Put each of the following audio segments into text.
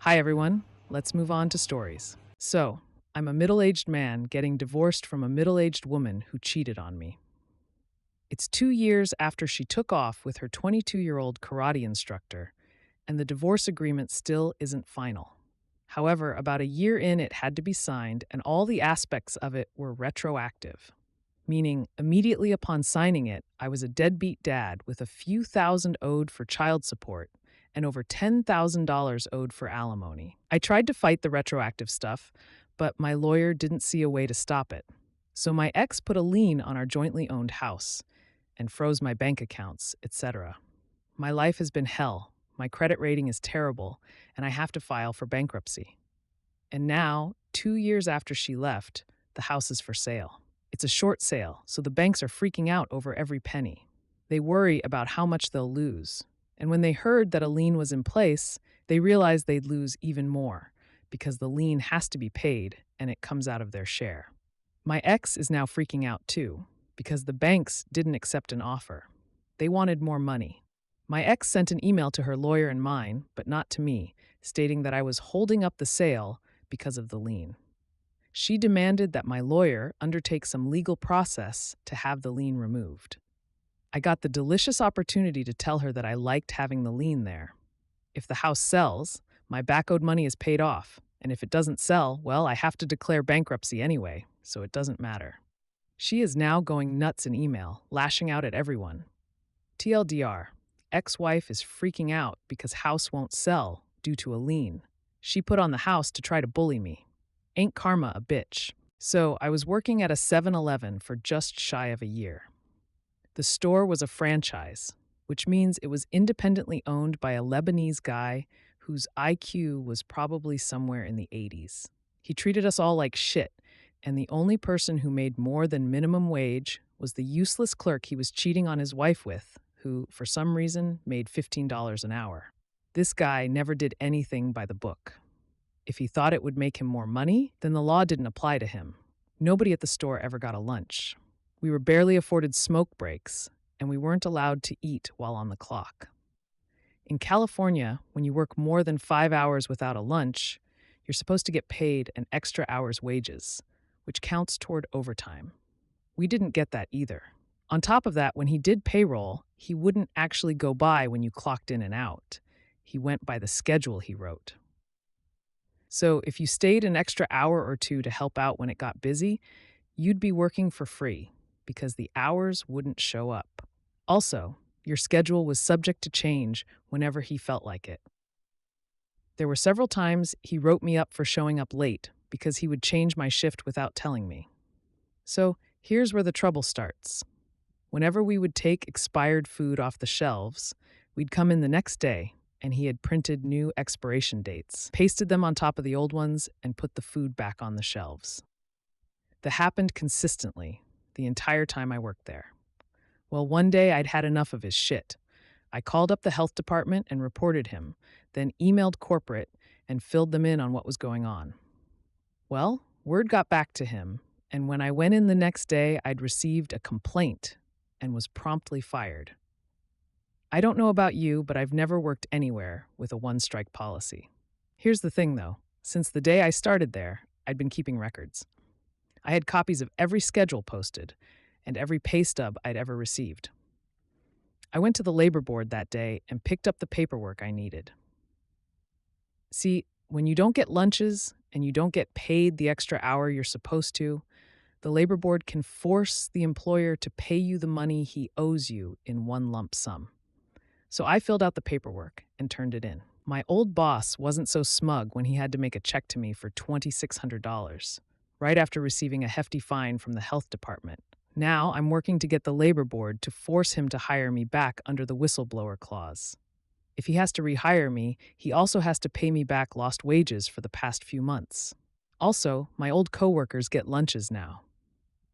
Hi, everyone. Let's move on to stories. So, I'm a middle aged man getting divorced from a middle aged woman who cheated on me. It's 2 years after she took off with her 22-year-old karate instructor, and the divorce agreement still isn't final. However, about a year in, it had to be signed, and all the aspects of it were retroactive. Meaning, immediately upon signing it, I was a deadbeat dad with a few thousand owed for child support and over $10,000 owed for alimony. I tried to fight the retroactive stuff, but my lawyer didn't see a way to stop it. So my ex put a lien on our jointly owned house and froze my bank accounts, etc. My life has been hell. My credit rating is terrible, and I have to file for bankruptcy. And now, 2 years after she left, the house is for sale. It's a short sale, so the banks are freaking out over every penny. They worry about how much they'll lose. And when they heard that a lien was in place, they realized they'd lose even more because the lien has to be paid and it comes out of their share. My ex is now freaking out too because the banks didn't accept an offer. They wanted more money. My ex sent an email to her lawyer and mine, but not to me, stating that I was holding up the sale because of the lien. She demanded that my lawyer undertake some legal process to have the lien removed. I got the delicious opportunity to tell her that I liked having the lien there. If the house sells, my back-owed money is paid off, and if it doesn't sell, well, I have to declare bankruptcy anyway, so it doesn't matter. She is now going nuts in email, lashing out at everyone. TLDR, ex-wife is freaking out because house won't sell due to a lien. She put on the house to try to bully me. Ain't karma a bitch? So I was working at a 7-Eleven for just shy of a year. The store was a franchise, which means it was independently owned by a Lebanese guy whose IQ was probably somewhere in the 80s. He treated us all like shit, and the only person who made more than minimum wage was the useless clerk he was cheating on his wife with, who, for some reason, made $15 an hour. This guy never did anything by the book. If he thought it would make him more money, then the law didn't apply to him. Nobody at the store ever got a lunch. We were barely afforded smoke breaks, and we weren't allowed to eat while on the clock. In California, when you work more than 5 hours without a lunch, you're supposed to get paid an extra hour's wages, which counts toward overtime. We didn't get that either. On top of that, when he did payroll, he wouldn't actually go by when you clocked in and out. He went by the schedule he wrote. So if you stayed an extra hour or two to help out when it got busy, you'd be working for free because the hours wouldn't show up. Also, your schedule was subject to change whenever he felt like it. There were several times he wrote me up for showing up late because he would change my shift without telling me. So here's where the trouble starts. Whenever we would take expired food off the shelves, we'd come in the next day and he had printed new expiration dates, pasted them on top of the old ones, and put the food back on the shelves. That happened consistently the entire time I worked there. Well, one day I'd had enough of his shit. I called up the health department and reported him, then emailed corporate and filled them in on what was going on. Well, word got back to him, and when I went in the next day, I'd received a complaint and was promptly fired. I don't know about you, but I've never worked anywhere with a one-strike policy. Here's the thing, though. Since the day I started there, I'd been keeping records. I had copies of every schedule posted and every pay stub I'd ever received. I went to the labor board that day and picked up the paperwork I needed. See, when you don't get lunches and you don't get paid the extra hour you're supposed to, the labor board can force the employer to pay you the money he owes you in one lump sum. So I filled out the paperwork and turned it in. My old boss wasn't so smug when he had to make a check to me for $2,600, right after receiving a hefty fine from the health department. Now I'm working to get the labor board to force him to hire me back under the whistleblower clause. If he has to rehire me, he also has to pay me back lost wages for the past few months. Also, my old coworkers get lunches now.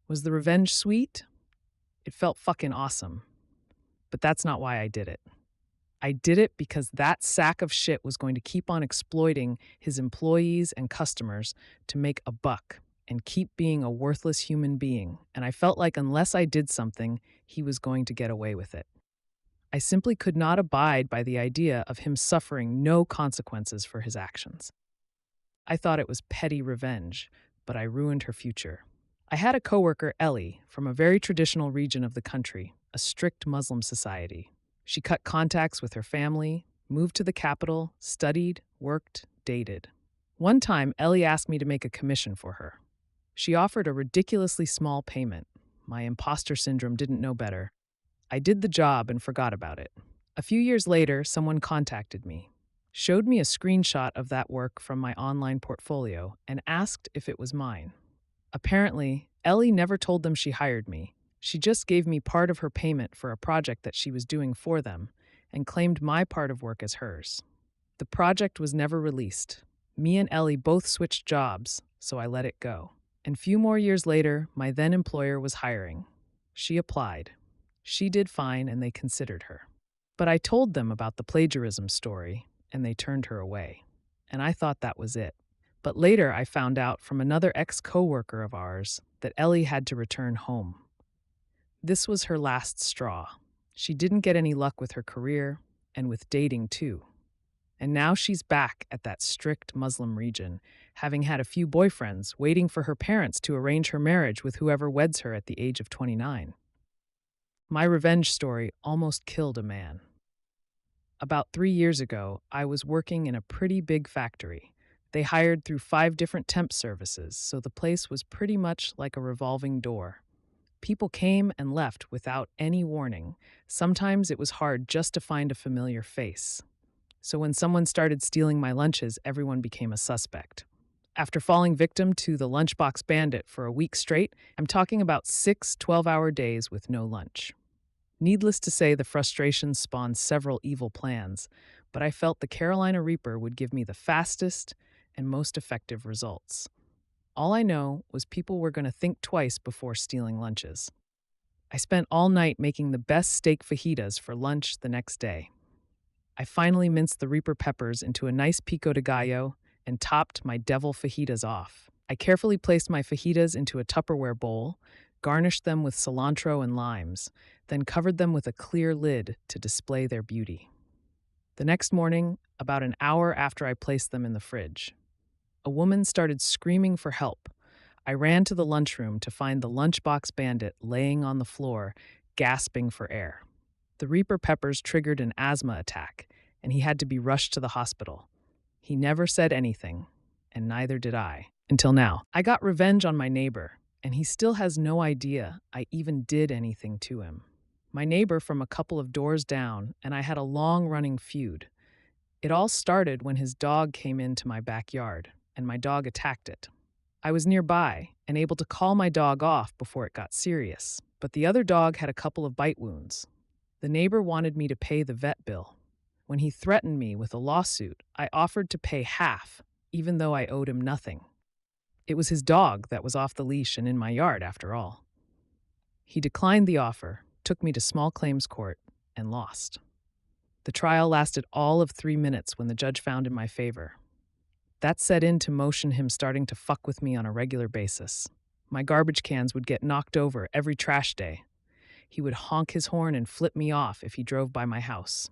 Was the revenge sweet? It felt fucking awesome. But that's not why I did it. I did it because that sack of shit was going to keep on exploiting his employees and customers to make a buck and keep being a worthless human being, and I felt like unless I did something, he was going to get away with it. I simply could not abide by the idea of him suffering no consequences for his actions. I thought it was petty revenge, but I ruined her future. I had a coworker, Ellie, from a very traditional region of the country, a strict Muslim society. She cut contacts with her family, moved to the capital, studied, worked, dated. One time, Ellie asked me to make a commission for her. She offered a ridiculously small payment. My imposter syndrome didn't know better. I did the job and forgot about it. A few years later, someone contacted me, showed me a screenshot of that work from my online portfolio, and asked if it was mine. Apparently, Ellie never told them she hired me. She just gave me part of her payment for a project that she was doing for them and claimed my part of work as hers. The project was never released. Me and Ellie both switched jobs, so I let it go. And few more years later, my then employer was hiring. She applied. She did fine and they considered her. But I told them about the plagiarism story and they turned her away. And I thought that was it. But later I found out from another ex-coworker of ours that Ellie had to return home. This was her last straw. She didn't get any luck with her career and with dating too. And now she's back at that strict Muslim region, having had a few boyfriends, waiting for her parents to arrange her marriage with whoever weds her at the age of 29. My revenge story almost killed a man. About 3 years ago, I was working in a pretty big factory. They hired through 5 different temp services, so the place was pretty much like a revolving door. People came and left without any warning. Sometimes it was hard just to find a familiar face. So when someone started stealing my lunches, everyone became a suspect. After falling victim to the lunchbox bandit for a week straight, I'm talking about 6 12-hour days with no lunch. Needless to say, the frustration spawned several evil plans, but I felt the Carolina Reaper would give me the fastest and most effective results. All I know was people were going to think twice before stealing lunches. I spent all night making the best steak fajitas for lunch the next day. I finally minced the Reaper peppers into a nice pico de gallo and topped my devil fajitas off. I carefully placed my fajitas into a Tupperware bowl, garnished them with cilantro and limes, then covered them with a clear lid to display their beauty. The next morning, about an hour after I placed them in the fridge, a woman started screaming for help. I ran to the lunchroom to find the lunchbox bandit laying on the floor, gasping for air. The Reaper peppers triggered an asthma attack, and he had to be rushed to the hospital. He never said anything, and neither did I, until now. I got revenge on my neighbor, and he still has no idea I even did anything to him. My neighbor from a couple of doors down, and I had a long-running feud. It all started when his dog came into my backyard, and my dog attacked it. I was nearby and able to call my dog off before it got serious, but the other dog had a couple of bite wounds. The neighbor wanted me to pay the vet bill. When he threatened me with a lawsuit, I offered to pay half, even though I owed him nothing. It was his dog that was off the leash and in my yard, after all. He declined the offer, took me to small claims court, and lost. The trial lasted all of 3 minutes when the judge found in my favor. That set into motion him starting to fuck with me on a regular basis. My garbage cans would get knocked over every trash day. He would honk his horn and flip me off if he drove by my house.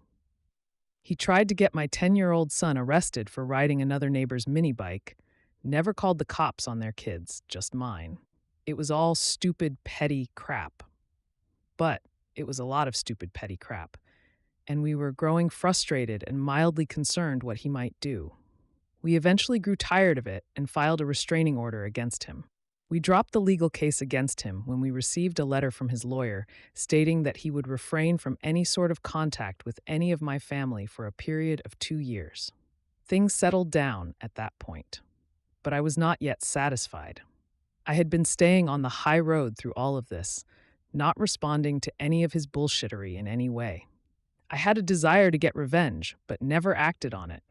He tried to get my 10-year-old son arrested for riding another neighbor's mini bike, never called the cops on their kids, just mine. It was all stupid, petty crap. But it was a lot of stupid, petty crap, and we were growing frustrated and mildly concerned what he might do. We eventually grew tired of it and filed a restraining order against him. We dropped the legal case against him when we received a letter from his lawyer stating that he would refrain from any sort of contact with any of my family for a period of 2 years. Things settled down at that point, but I was not yet satisfied. I had been staying on the high road through all of this, not responding to any of his bullshittery in any way. I had a desire to get revenge, but never acted on it.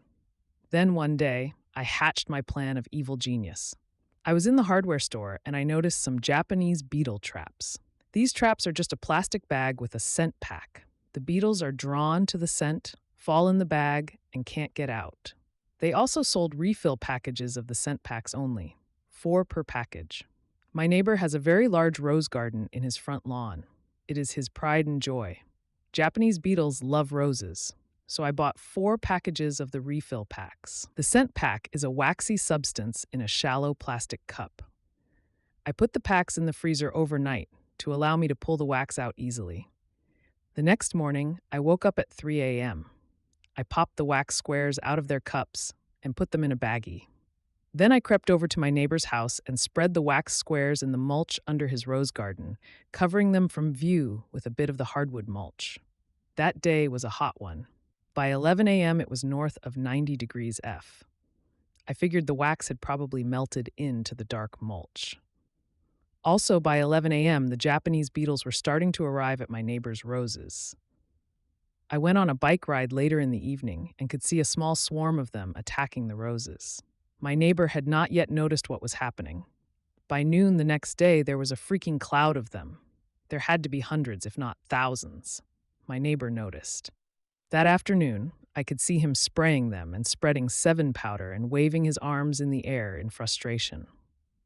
Then one day, I hatched my plan of evil genius. I was in the hardware store and I noticed some Japanese beetle traps. These traps are just a plastic bag with a scent pack. The beetles are drawn to the scent, fall in the bag, and can't get out. They also sold refill packages of the scent packs only, 4 per package. My neighbor has a very large rose garden in his front lawn. It is his pride and joy. Japanese beetles love roses, so I bought 4 packages of the refill packs. The scent pack is a waxy substance in a shallow plastic cup. I put the packs in the freezer overnight to allow me to pull the wax out easily. The next morning, I woke up at 3 a.m. I popped the wax squares out of their cups and put them in a baggie. Then I crept over to my neighbor's house and spread the wax squares in the mulch under his rose garden, covering them from view with a bit of the hardwood mulch. That day was a hot one. By 11 a.m., it was north of 90 degrees F. I figured the wax had probably melted into the dark mulch. Also, by 11 a.m., the Japanese beetles were starting to arrive at my neighbor's roses. I went on a bike ride later in the evening and could see a small swarm of them attacking the roses. My neighbor had not yet noticed what was happening. By noon the next day, there was a freaking cloud of them. There had to be hundreds, if not thousands. My neighbor noticed. That afternoon, I could see him spraying them and spreading 7 powder and waving his arms in the air in frustration.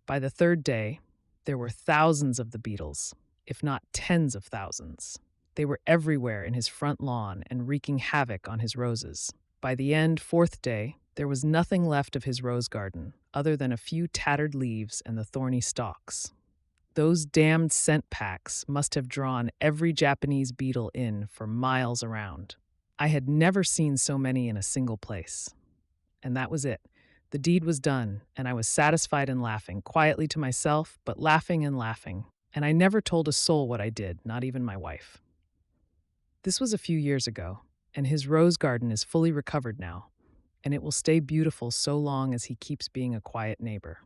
By the third day, there were thousands of the beetles, if not tens of thousands. They were everywhere in his front lawn and wreaking havoc on his roses. By the end, 4th day, there was nothing left of his rose garden other than a few tattered leaves and the thorny stalks. Those damned scent packs must have drawn every Japanese beetle in for miles around. I had never seen so many in a single place. And that was it. The deed was done, and I was satisfied and laughing, quietly to myself, but laughing and laughing. And I never told a soul what I did, not even my wife. This was a few years ago, and his rose garden is fully recovered now, and it will stay beautiful so long as he keeps being a quiet neighbor.